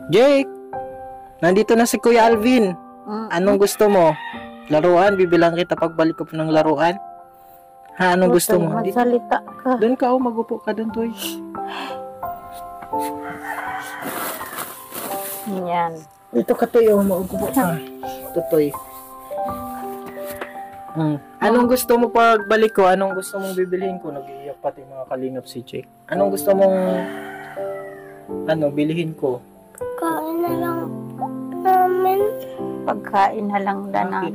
Jake, nandito na si Kuya Alvin. Anong gusto mo? Laruan? Bibilang kita pagbalik ko ng laruan. Ha, anong gusto mo? Magsalita ka. Doon ka, magupo ka doon, Toy. Yan. Dito ka, Toy, maugupo ka. Ito, Toy. Anong gusto mo pagbalik ko? Anong gusto mong bibilhin ko? Nag-iiyak pati mga kalingap si Jake. Anong gusto mong bilhin ko? Kain na lang namin. Pagkain na lang namin.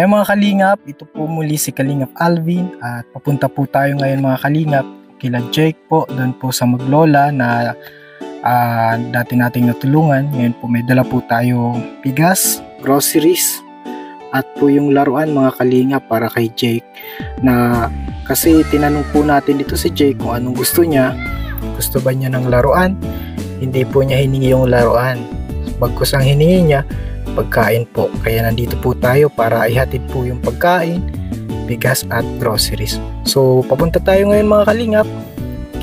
Ay mga kalingap, ito po muli si Kalingap Alvin at papunta po tayo ngayon mga kalingap kila Jake po doon po sa Maglola na dati nating natulungan. Ngayon po may dala po tayong bigas, groceries at po yung laruan mga kalingap para kay Jake na kasi tinanong po natin dito si Jake kung anong gusto niya. Gusto ba niya ng laruan? Hindi po niya hiningi yung laruan. Bagkus ang hiningi niya, pagkain po. Kaya nandito po tayo para ihatid po yung pagkain, bigas at groceries. So papunta tayo ngayon mga kalingap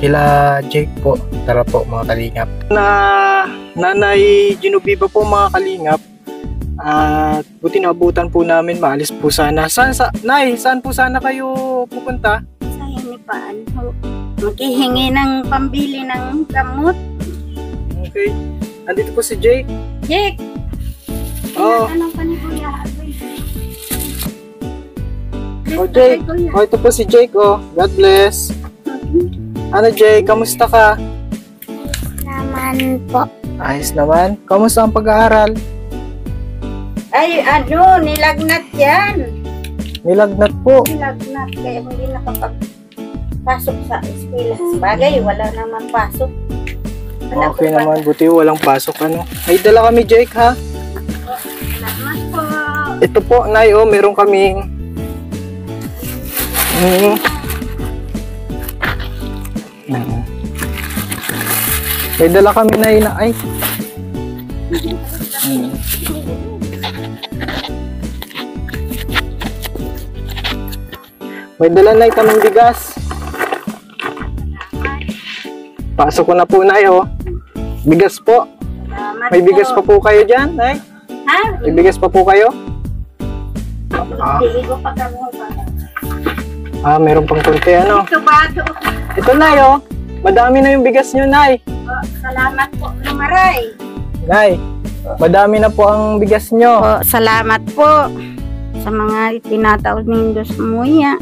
kila Jake po. Tara po mga kalingap. Nanay Genoveva po mga kalingap. At buti naabutan po namin, maalis po sana. Saan po sana kayo pupunta? Sa hinipaan ho. Maghihingi ng pambili ng gamot. Okay. Andito po si Jake. Jake! Oh. Anong pa ni Kuya Alvin? Oh, Jake. Oh, ito po si Jake. Oh, God bless. Ano, Jake? Kamusta ka? Naman po. Ayos naman. Kamusta ang pag-aaral? Ay, nilagnat yan. Nilagnat po. Nilagnat, kaya hindi nakapagpasok sa eskwela. Bagay, wala naman pasok. Okay naman, buti walang pasok. May dala kami, Jake, ha? Salamat po. Ito po, Nay, meron kaming may dala kami, Nay, na ay. May dala, Nay, kaming bigas. Pasok ko na po, Nay, bigas po. Salamat May bigas pa po kayo dyan, Nay? Ha? May bigas pa po kayo? Hindi ko pa kamo pa. Meron pang konti, Ito ba ito? Ito, Nay, madami na yung bigas nyo, Nay. Salamat po, Lumaray. Nay, madami na po ang bigas nyo. Salamat po sa mga itinataon nindo sa muya.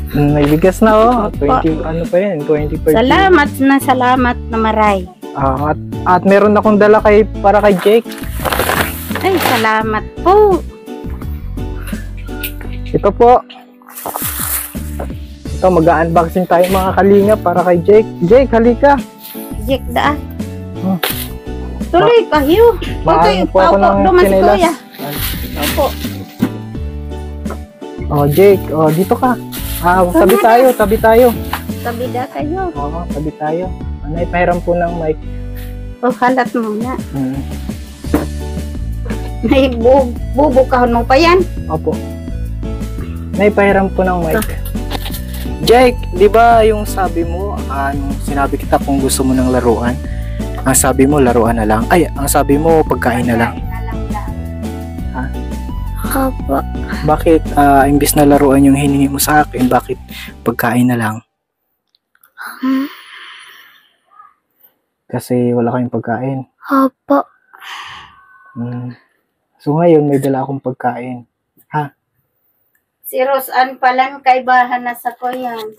May bigas na, 20, ano pa yan, 20 per Salamat na maray. At meron akong dala para kay Jake. Ay, salamat po. Ito po. Ito, mag-unboxing tayo mga kalinga para kay Jake. Jake, halika. Jake, daan. Tuloy kayo. Maano po ako ng chinelas. Opo. Jake, dito ka. Tabi tayo. Tabi da kayo. Tabi tayo. Ipahiram po ng mic. Halat muna. May bubukahan mo pa yan? Opo. Ipahiram po ng mic. Jake, di ba yung sabi mo, sinabi kita kung gusto mo ng laruan, ang sabi mo laruan na lang. Ay, ang sabi mo pagkain na lang. Ha? Opo. Bakit imbis na laruan yung hiningi mo sa akin, bakit pagkain na lang? Kasi wala kayong pagkain. Opo. So ngayon may dala akong pagkain. Ha? Si Roseanne palang kaibahan na sa ko yan.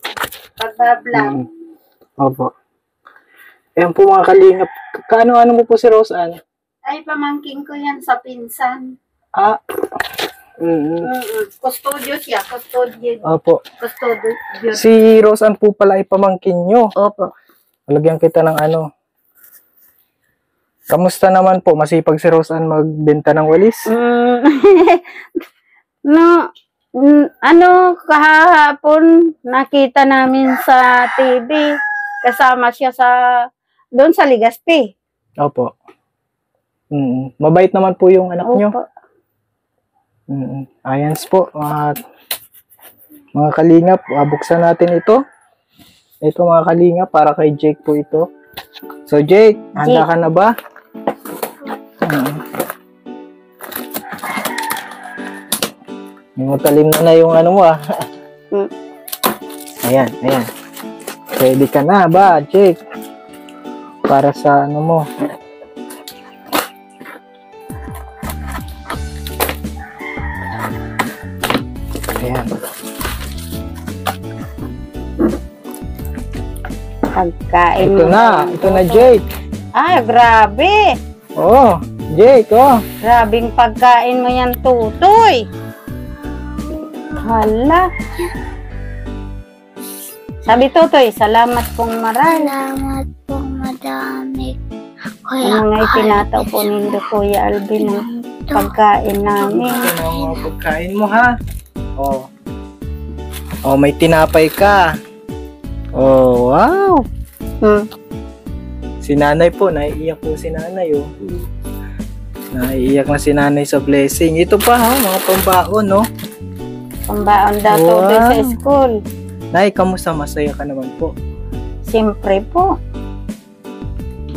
Pagbablang. Opo. Ayan po mga kalingap. Kaano-ano mo po si Roseanne? Ay, pamangking ko yan sa pinsan. Custodio siya. Opo. Custodio. Si Roseanne po pala ay pamangkin nyo. Opo. Lagyan kita ng Kamusta naman po? Masipag si Roseanne magbenta ng walis? Kahapon nakita namin sa TV. Kasama siya doon sa Legazpi. Opo. Mabait naman po yung anak nyo. Opo. Ayan po. Mga kalingap, buksan natin ito. Ito mga kalinga, para kay Jake po ito. So Jake, handa ka na ba? Talim na yung ano mo ah. Ayan, ayan. Ready ka na ba, Jake? Para sa ano mo. Ayan. Pagkain Ito mo. ito na Jake. Ah, grabe. Oh, Jake, oh. Grabing pagkain mo yan, Tutoy. Hala. Sabi Tutoy, salamat pong maray. Salamat po madami. Kuya Ano nga itinataw po nindo, Kuya Alvin, ng pagkain namin. Ito na ang mga pagkain mo, ha? Oh. Oh, may tinapay ka. Oh, wow. Si nanay po, naiiyak po si nanay, oh. Naiiyak na si nanay sa blessing. Ito pa, ha? Mga pambaon, no? Pambaon daw Wow. Tutoy sa school. Nay, kamusta? Masaya ka naman po. Siyempre po.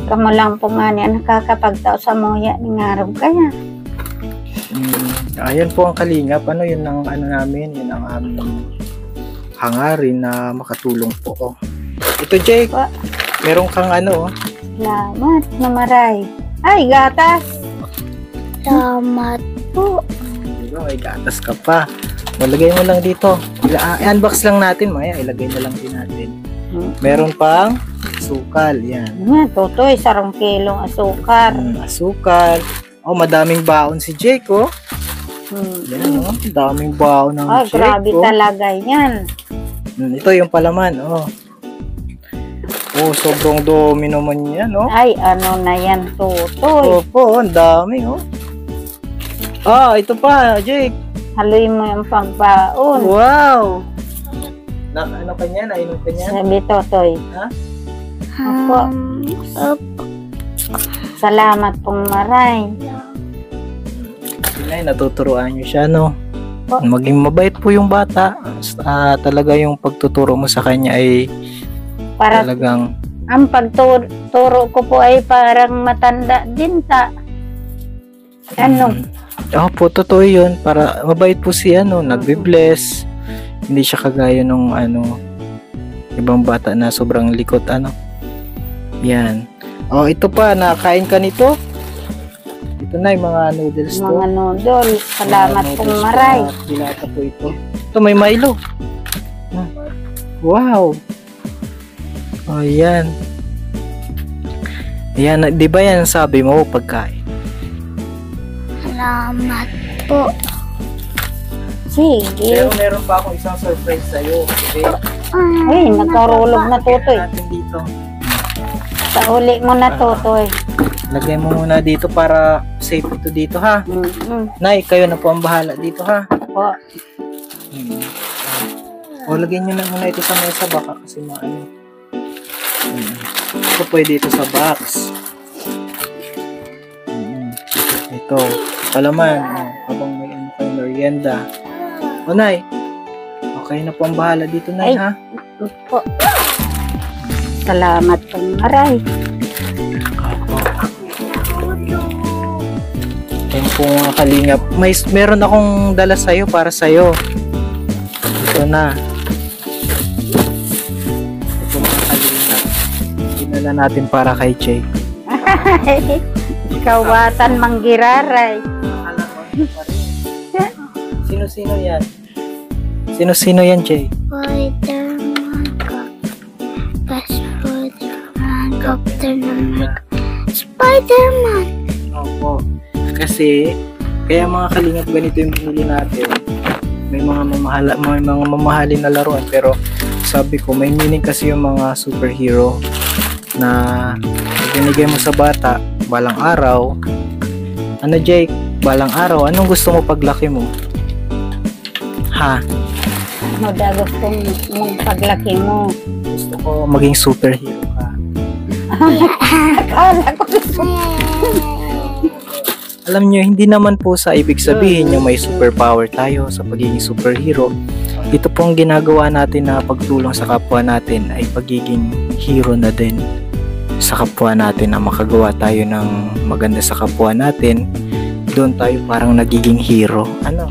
Kamu lang po nga niya nakakapagtao sa muya ni Ngarog kaya. Ayan po ang kalingap. Ano yun ang ano namin? Yun ang aming hangarin na makatulong po. Oh. Ito Jake, Pa. meron kang ano, oh. Salamat na maray. Ay, gatas. Salamat po. Diba, may gatas ka pa. Malagay mo lang dito. I-unbox lang natin, maya. Ilagay na lang din natin. Meron pang asukal. Yan. Nga, Tutoy, 1 kilong asukar. Asukal. Oh, madaming baon si Jake, oh. Yan, oh. Daming baon ng Ay, Jake, grabe oh. talaga yan. Ito yung palaman, oh. Oh, sobrang dumi naman yan, oh. Ay, ano na yan, Tutoy. Opo, ang dami, oh. Ah, ito pa, Jake. Haluin mo yung pagbaon. Wow! Ano ka niya? Nainom ka niya? Sabi Tutoy. Ha? Opo. Opo. Salamat pong maray. Ay, natuturuan niyo siya, no? Po. Maging mabait po yung bata. Talaga yung pagtuturo mo sa kanya ay Para talagang... ang pagturo ko po ay parang matanda din ta. Ano? Po, totoo yun. Para mabait po siya, no? Nagbe-bless. Hindi siya kagaya nung, ibang bata na sobrang likot, Yan. Oh, ito pa. Nakain ka nito? Ito na yung mga noodles to. Mga noodles. Salamat Mga pong noodles maray. na Dilata po ito. Ito, may Milo. Wow. Oh, yan. Yan, di ba yan sabi mo pagkain? Salamat po. Sige. Meron pa akong isang surprise sa'yo. Okay? Ay, nagkarulog na Tutoy. Natin dito. Sa uli mo na Tutoy. Lagay mo muna dito para safe ito dito, ha? Nay, kayo na po ang bahala dito, ha? Po. O, lagay nyo na muna ito sa mesa baka kasi maano. Ito pwede ito sa box. Ito. Palaman. Habang may ano kayo merienda. O, Nay. Okay na po ang bahala dito, Nay, Ay. ha? Po. Salamat pong maray. Yan po mga kalingap. Meron akong dala sa'yo para sa'yo. Ito na. Ito mga kalingap. Dinala natin para kay Jake. Kawatan manggiraray. Sino-sino yan? Sino-sino yan, Jake? Spider-Man ka. Spider-Man. Captain America. Spider-Man. Opo. Kasi, kaya mga kalingap ganito yung binili natin. May mga mamahalin na laruan. Pero, sabi ko, may meaning kasi yung mga superhero na binigay mo sa bata balang araw. Ano, Jake? Balang araw, anong gusto mo paglaki mo? Ha? Ano daw gusto mong paglaki mo? Gusto ko maging superhero ka. Akala ko gusto Alam nyo, hindi naman po sa ibig sabihin yung may superpower tayo sa pagiging superhero. ito pong ginagawa natin na pagtulong sa kapwa natin ay pagiging hero na din sa kapwa natin, na makagawa tayo ng maganda sa kapwa natin. Doon tayo parang nagiging hero. Ano?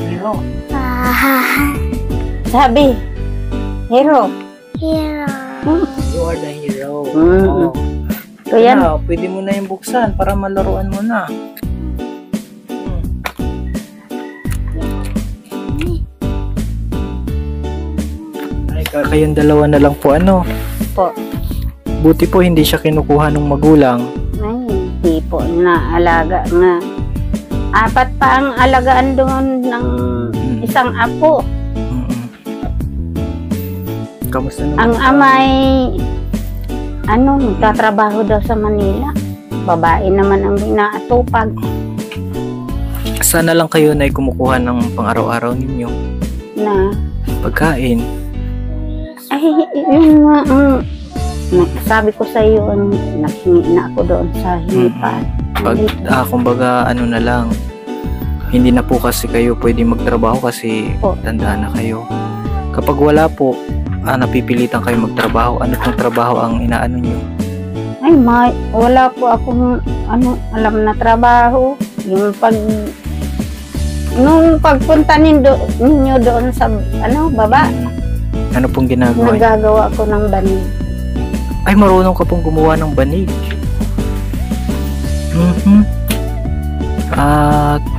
Hero. Sabi, hero. Hero. You are the hero. Mm. Oh. So yan. Ano, pwede mo na yung buksan para malaruan mo na. Ay, kayong dalawa na lang po, ano? Po. Buti po hindi siya kinukuha ng magulang. Ay, hindi po na alaga nga. 4 pa ang alagaan doon ng isang apo. Mm-mm. Kamusta naman? Ang amay, nagtatrabaho daw sa Manila. Babae naman ang inaatupag. Sana lang kayo na kumukuha ng pang-araw-araw ninyo. Na, Pagkain. ay, yun nga, sabi ko sa iyo, naghingi na ako doon sa hinipan. Kumbaga, ano na lang, hindi na po kasi kayo pwede magtrabaho kasi Po. tanda na kayo. Kapag wala po, napipilitan kayo magtrabaho. Ano pong trabaho ang inaano nyo? Ay, wala po akong alam na trabaho. Yung nung pagpunta ninyo doon sa baba, Ano pong ginagawa? nagagawa ko ng banig. Ay, marunong ka pong gumawa ng banig.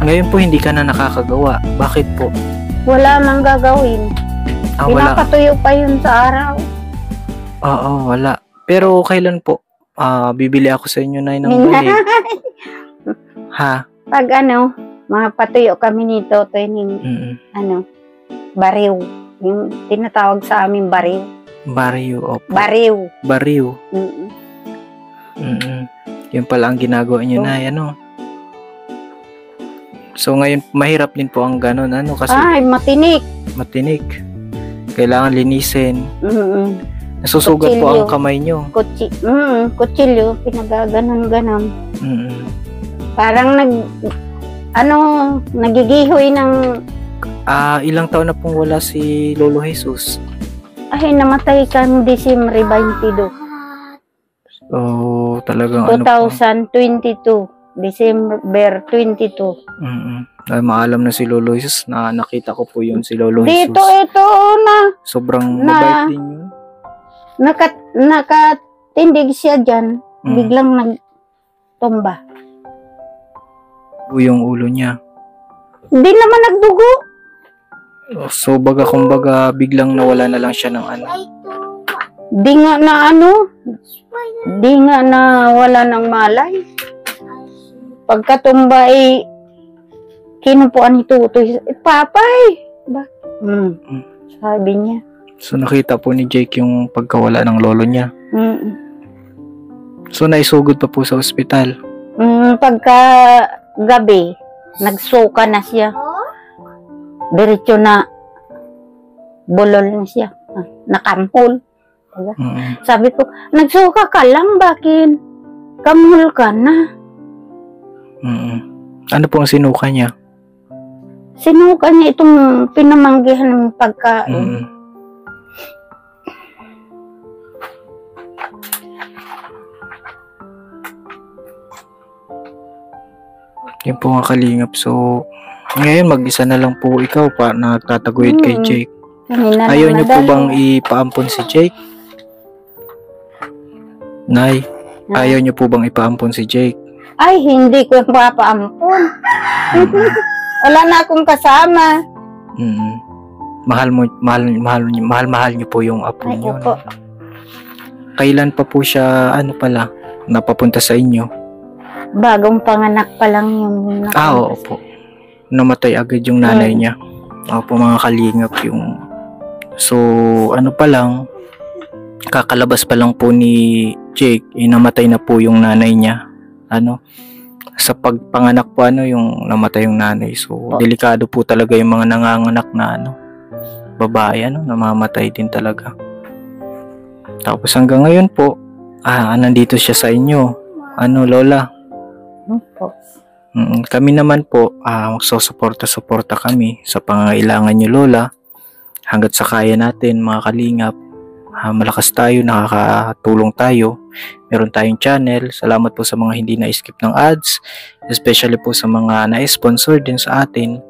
Ngayon po hindi ka na nakakagawa. Bakit po? Wala nang gagawin. Wala. Pinapatuyo pa yun sa araw. Oo, wala. Pero kailan po? Bibili ako sa inyo na ng banig. Ha? Pag mapatuyo kami nito, ito yung bariw. Yung tinatawag sa amin bariw. Bariyo, opo. Bariw. Bariyo. Mm-mm. Yun pala ang ginagawa niyo na, So ngayon, mahirap din po ang ganun, kasi Ay, matinik. matinik. Kailangan linisin. Mm-mm. Nasusugat po Kutsilyo. ang kamay nyo. Kutsilyo, pinagaganon-ganon. Mm-mm. Parang nagigihoy ng, Ilang taon na pong wala si Lolo Jesus? ay, namatay kang Disyembre 22, So, talagang 2022, December 22. Ay, maalam na si Lolo Jesus. Nakita ko po yun si Lolo Jesus. Dito, ito na, Sobrang na- mabait din yun. nakatindig siya dyan, Mm. biglang nagtumba. Yung ulo niya. Hindi naman nagdugo. So, kumbaga, biglang nawala na lang siya ng Di nga na wala ng malay. Pagkatumba kinupuan ni Tutoy. Papay! Sabi niya. So, nakita po ni Jake yung pagkawala ng lolo niya. Mm. So, naisugod pa po sa ospital. Pagka gabi, nagsuka na siya. Diretso na bulol na siya. Nakampol. Sabi ko, nagsuka ka lang, bakit? Kamul ka na. Ano po ang sinuka niya? Sinuka niya itong pinamanggihan ng pagkain. Yan po nga kalingap. So, ngayon mag-isa na lang po ikaw pa nagtataguyod kay Jake. Kanina Ayaw lang niyo po nadali. bang ipaampon si Jake? Nay, ayaw niyo po bang ipaampon si Jake? Ay, hindi ko yung papaampun. Wala na akong kasama. Mahal niyo po yung apo Ay, niyo. opo. Kailan pa po siya, napapunta sa inyo? Bagong panganak pa lang yung Oo po. Namatay agad yung nanay niya. Opo, mga kalingap yung... So, pa lang, kakalabas pa lang po ni Jake, namatay na po yung nanay niya. Sa pagpanganak po, yung namatay yung nanay. So, delikado po talaga yung mga nanganganak na, babae, namamatay din talaga. Tapos hanggang ngayon po, nandito siya sa inyo. Lola? Opo. Kami naman po, magsusuporta-suporta kami sa pangangailangan niyo, Lola. hanggat sa kaya natin mga kalingap, malakas tayo, nakakatulong tayo. Meron tayong channel. Salamat po sa mga hindi na-skip ng ads, especially po sa mga na-sponsor din sa atin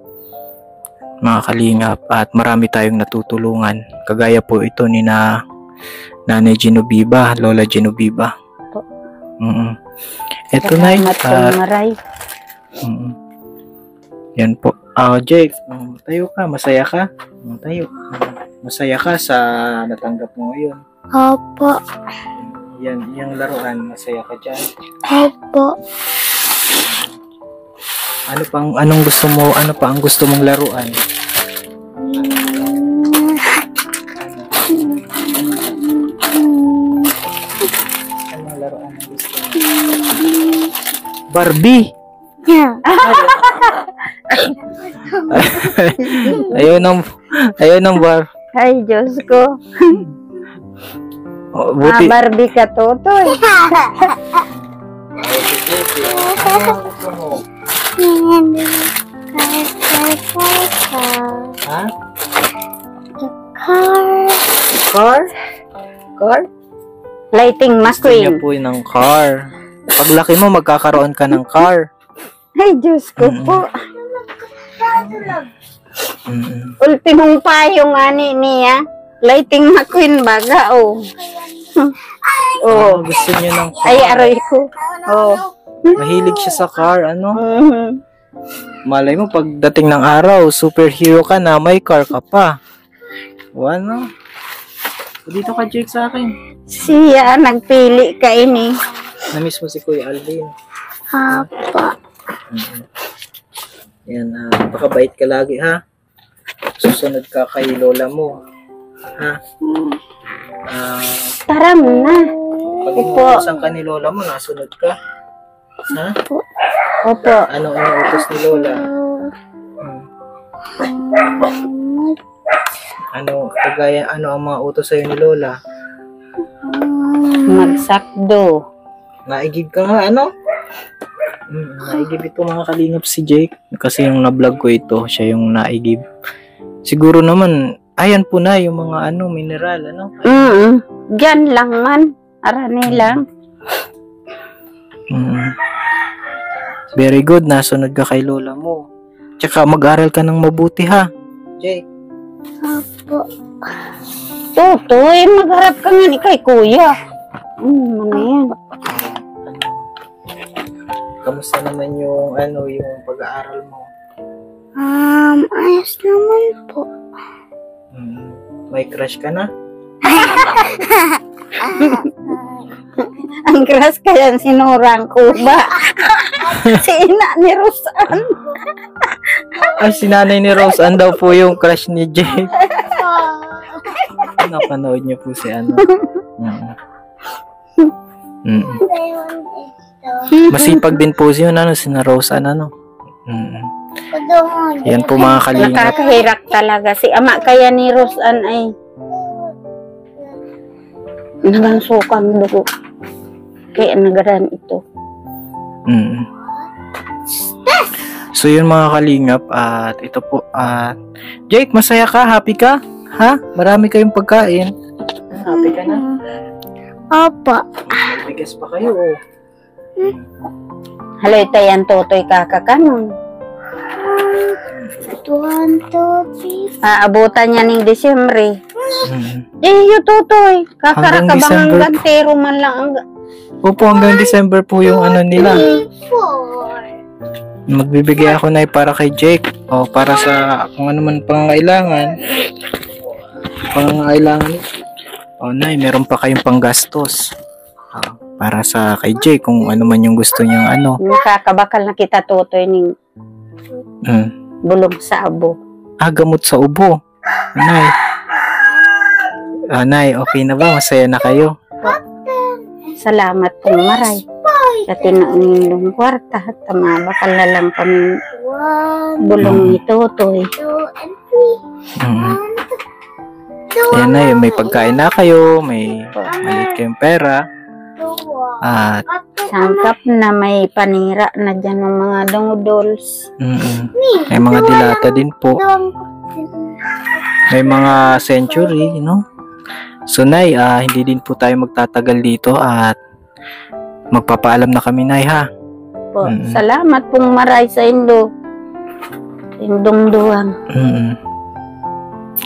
mga kalingap, at marami tayong natutulungan. Kagaya po ito ni Nanay Genoviva, Lola Genoviva. Ito na Salamat po, Maray. yan po. Jake, tayo ka, masaya ka? Tayo. Masaya ka sa natanggap mo ngayon. Opo. Yan, yung laruan, masaya ka dyan. Opo. Anong gusto mo, ano pa ang gusto mong laruan? Anong laruan ang gusto mo? Barbie! Yeah. Ayaw ng bar. Ay, Diyos ko. Buti. Barbie ka, Totoy. Ha? Car. Car? Lighting Gusto niya McQueen. po ng car. Paglaki mo, magkakaroon ka ng car. Ay, Diyos ko po. Ultimong payong ani niya. Lighting McQueen baga, oh. Oh. Gusto niya ng car. Ay, aray ko. Oh. Mahilig siya sa car, ano? Mhm. Malay mo, pagdating ng araw, superhero ka na, may car ka pa. O ano? Dito ka, Jake, sa akin. Siya, nagpili ka ini. Namiss mo si Kuya Alvin. Opo. Yan, pakabait ka lagi, ha? Susunod ka kay lola mo. Ha? Tara na. Pag Opo. inuutosan ka ni lola mo, nasunod ka. Ha? Opo. Ano inuutos ni lola? Ano ang mga utos sa'yo ni lola? Magsakdo. Naigib ka nga, ano? Naigib ito mga kalingap si Jake. Kasi yung na-vlog ko ito, siya yung naigib. Siguro naman, ayan po na yung mga mineral, ano? Diyan lang man. Arani lang. Very good, nasunod ka kay lola mo. Tsaka mag-aral ka ng mabuti, ha? Jake. Opo. Totoy, magharap ka nga ni kay kuya. Ano yan? Kamusta naman yung pag-aaral mo? Ayos naman po. May crush ka na? Ang grass kaya sinurang ko ba? Si ina ni Rosan. Ay, si nanay ni Rose daw po yung crush ni Jake. Napanood niyo po si Masipag din po siya, si na Rose Yan po mga kalingap. Nakakahirap talaga. Si ama kaya ni Rosan ay nagansukan dugo. Kaya nagaran ito. So yun mga kalingap, at ito po, Jake, masaya ka? Happy ka? Ha? Marami kayong pagkain. Happy ka na? Opo. Bigas pa kayo, oh. Haloy tayan Totoy kakakanon. 1, 2, 3. Aabutan niya ng Disyembre. Yung Totoy. Kakara Hanggang ka bang December. gantero man lang ang... Opo, hanggang December po yung nila. 4. Magbibigay ako na para kay Jake. O para sa kung ano man pangangailangan. O nay, meron pa kayong panggastos. Para sa kay Jake kung ano man yung gusto niyang Nakakabakal na kita Totoy ng bulong sa abo. gamot sa ubo. Nay. Nay, okay na ba? Masaya na kayo? Salamat po Maray. Sa tinuunin ng kwarta. Tama, bakal na lang kami 1, bulong ni Totoy. 2, and 3. Yan na, may pagkain na kayo, may maliit kayong pera. At Sangkap na may panira na dyan ng mga noodles. may mga dilata din po. may mga century, no? So Nay, hindi din po tayo magtatagal dito at magpapaalam na kami, Nay, ha? Po. Salamat pong maray sa Indo. Indong duwang.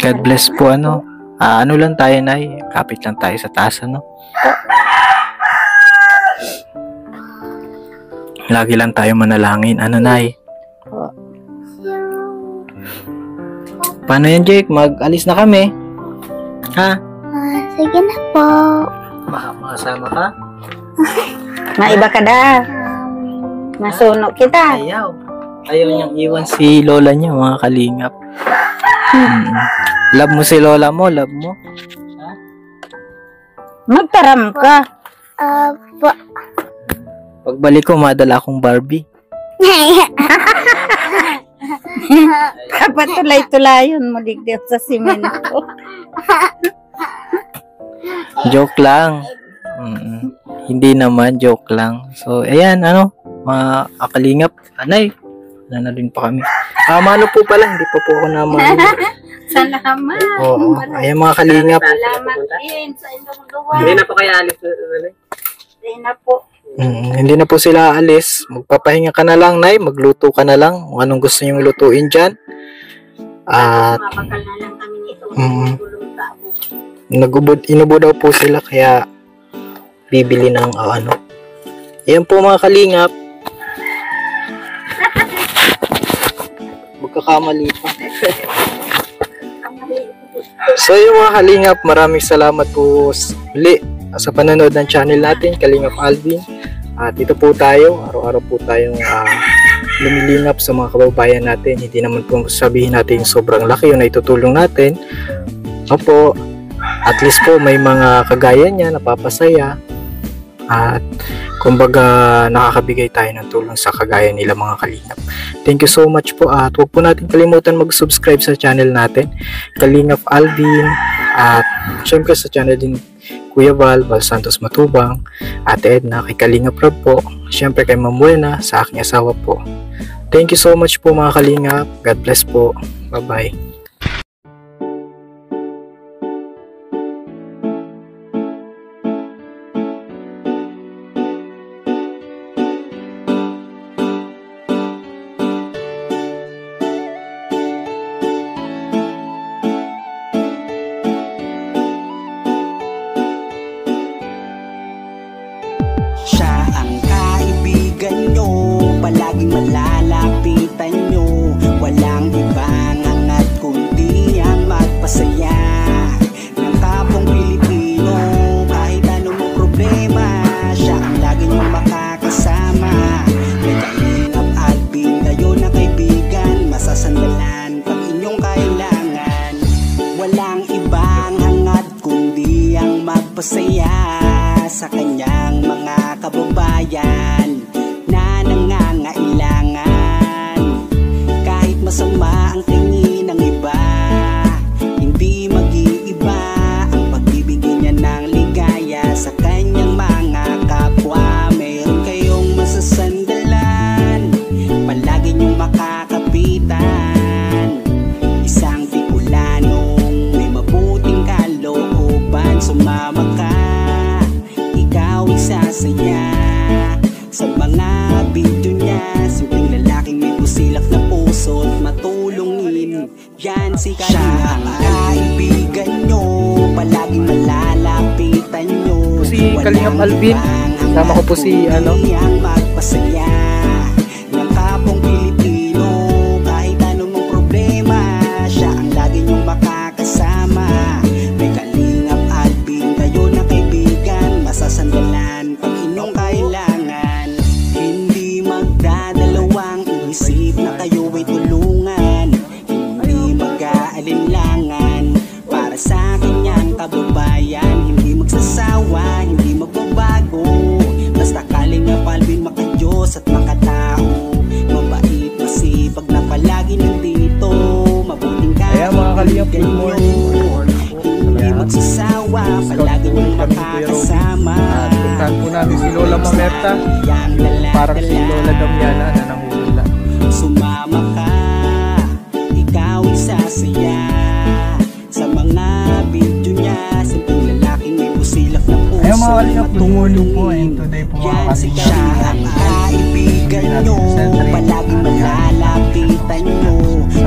God bless po, ano? Ano lang tayo, Nay? Kapit lang tayo sa taas, ano? Lagi lang tayo manalangin, ano, Nay? Po. Paano yan, Jake? Mag-alis na kami. Ha? Sige na po. Makasama ka? Maiba ka da. Masuno kita. Ayaw niyang iwan si lola niya, mga kalingap. Love mo si lola mo, love mo. Magtaram ka. Po. Pagbalik ko, madala akong Barbie. Kapatulay-tulayon mo digdip sa simento. Joke lang. Hindi naman, joke lang. So, ayan, ano, mga kalingap. Anay, na rin pa kami. Mano po pala, hindi pa po ako naman. Salamat. Oo, ayan mga kalingap. Salamat din sa inyong luwa. Hindi na po kaya alis. Hindi na po. Hindi na po sila alis. Magpapahinga ka na lang, Nay. Magluto ka na lang. Kung anong gusto niyong lutuin dyan. At Mapakal na lang kami nito. inubo daw po sila kaya bibili ng ano. Ayan po mga kalingap. Magkakamali pa. So yung mga kalingap, maraming salamat po muli sa panonood ng channel natin, Kalingap Alvin. At ito po tayo, araw-araw po tayong lumilingap sa mga kababayan natin. Hindi naman po sabihin natin sobrang laki yung naitutulong natin. Opo, at least po may mga kagaya niya napapasaya. At kumbaga nakakabigay tayo ng tulong sa kagaya nila mga kalingap. Thank you so much po at huwag po natin kalimutan mag-subscribe sa channel natin, Kalingap Alvin. At syempre sa channel din Kuya Val Santos Matubang, Ate Edna, kay Kalingap Rob po, syempre kay Ma'am Buena, sa aking asawa po. Thank you so much po mga kalingap. God bless po. Bye-bye. Siya ang kaibigan nyo, palaging malalapitan nyo. Walang ibang angat kundi ang magpasaya ng kapong Pilipino. Kahit anong problema, siya ang lagi nyo makakasama. May Kalingap Alvin, kayo na kaibigan, masasandalan pag inyong kailangan. Walang ibang hangat kundi ang magpasaya sa kanyang mga kababayan na nangangailangan. Kahit masama ang tingin ng iba, hindi mag-iiba ang pagbibigay niya ng ligaya sa kanyang mga kapwa. Meron kayong masasandalan, palagi niyong makakapitan. Isang Bicolanong may mabuting kalooban, sumama ka, ikaw isasaya sa mga video niya. Simpleng lalaking may busilak na puso at matulungin, yan si Kalingap. Siya ang kaibigan nyo, palaging malalapitan nyo. Si Kalingap Alvin, sama ko po si ano, ang magpasaya ng kapong Pilipino. Kahit anong problema, siya ang lagi nyong makakasama. May Kalingap Alvin, kayo na kaibigan, masasandalan pag inyong kailangan. Hindi magdadalawang isip na kayo ay tulungan. Hindi mag-aalinlangan para sa kanyang kababayan. Hindi magsasawa, hindi magbabago. Basta Kalingap Alvin, makadiyos at makatao. Mabait, masipag na palagi nandito. Mabuting Ayan, mga Kalingap, good morning. hindi magsasawa, palagi niyong makakasama. At puntahan po namin si Lola Mamerta. Parang si Lola Damiana na nangungula. Sumama ka, ikaw isasaya mga kalingap, tumulong po. And today po mga Yan si kalingap, siya ang kaibigan nyo, palaging malalapitan nyo.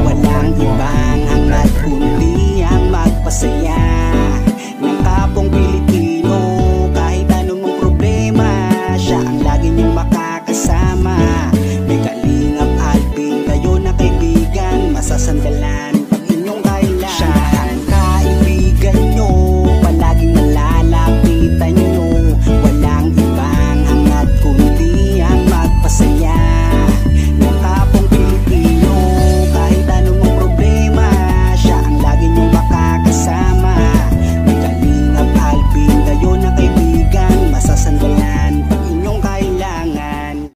Walang ibang hangad